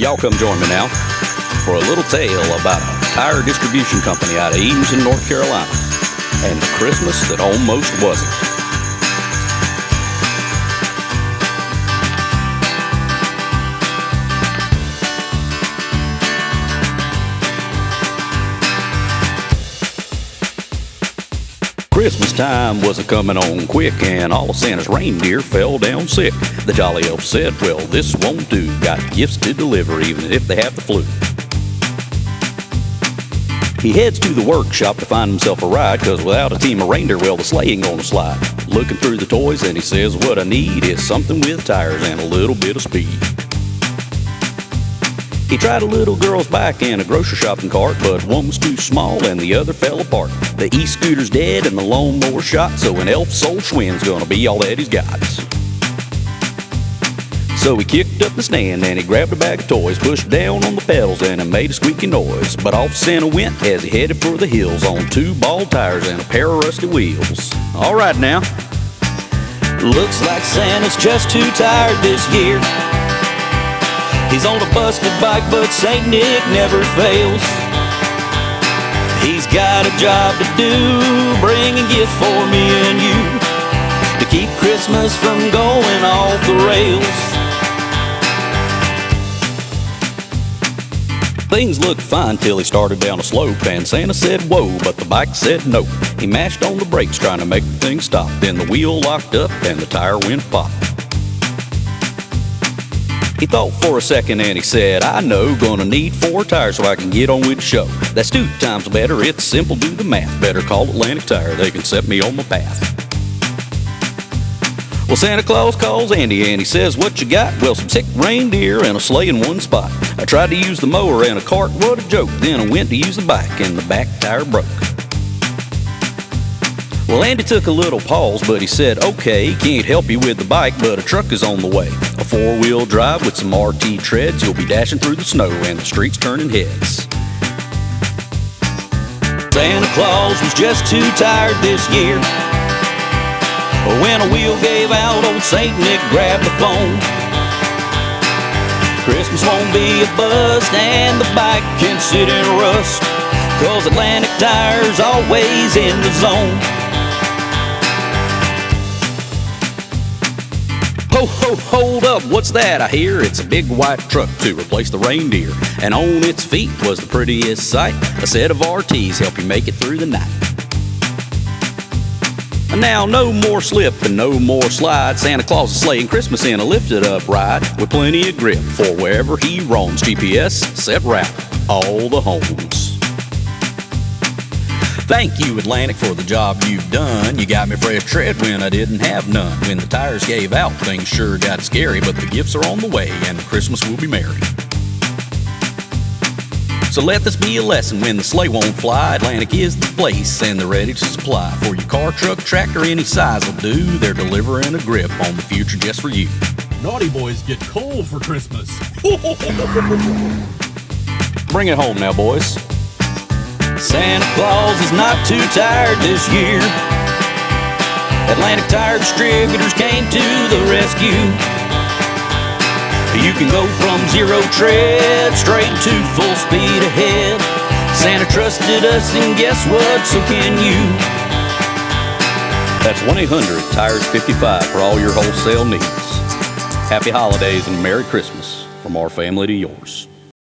Y'all come join me now for a little tale about a tire distribution company out of Eatonton, North Carolina, and the Christmas that almost wasn't. Christmas time wasn't coming on quick, and all of Santa's reindeer fell down sick. The jolly elf said, well, this won't do. Got gifts to deliver, even if they have the flu. He heads to the workshop to find himself a ride, 'cause without a team of reindeer, well, the sleigh ain't gonna slide. Looking through the toys, and he says, what I need is something with tires and a little bit of speed. He tried a little girl's bike and a grocery shopping cart, but one was too small and the other fell apart. The e-scooter's dead and the lawnmower shot, so an elf's old Schwinn's gonna be all that he's got. So he kicked up the stand and he grabbed a bag of toys, pushed down on the pedals and it made a squeaky noise. But off Santa went as he headed for the hills on 2 bald tires and a pair of rusty wheels. All right now. Looks like Santa's just too tired this year. He's on a busted bike, but Saint Nick never fails. He's got a job to do, bring a gift for me and you, to keep Christmas from going off the rails. Things looked fine till he started down a slope, and Santa said whoa, but the bike said no. He mashed on the brakes trying to make the thing stop, then the wheel locked up and the tire went pop. He thought for a second and he said, I know, gonna need 4 tires so I can get on with the show. That's 2 times better, it's simple, do the math. Better call Atlantic Tire, they can set me on my path. Well, Santa Claus calls Andy and he says, what you got? Well, some sick reindeer and a sleigh in one spot. I tried to use the mower and a cart, what a joke. Then I went to use the bike and the back tire broke. Well, Andy took a little pause, but he said, okay, can't help you with the bike, but a truck is on the way. A 4-wheel drive with some RT treads, you'll be dashing through the snow and the streets turning heads. Santa Claus was just too tired this year. When a wheel gave out, old Saint Nick grabbed the phone. Christmas won't be a bust and the bike can sit in rust, 'cause Atlantic Tire's always in the zone. Ho, ho, hold up, what's that I hear? It's a big white truck to replace the reindeer, and on its feet was the prettiest sight. A set of RTs help you make it through the night. Now, no more slip and no more slide. Santa Claus is sleighing Christmas in a lifted up ride, with plenty of grip for wherever he roams. GPS, set route, all the homes. Thank you, Atlantic, for the job you've done. You got me fresh tread when I didn't have none. When the tires gave out, things sure got scary, but the gifts are on the way and Christmas will be merry. So let this be a lesson, when the sleigh won't fly, Atlantic is the place and they're ready to supply. For your car, truck, tractor, any size will do. They're delivering a grip on the future just for you. Naughty boys get coal for Christmas. Bring it home now, boys. Santa Claus is not too tired this year. Atlantic Tire Distributors came to the rescue. You can go from 0 tread straight to full speed ahead. Santa trusted us, and guess what? So can you. That's 1-800-TIRES-55 for all your wholesale needs. Happy holidays and Merry Christmas from our family to yours.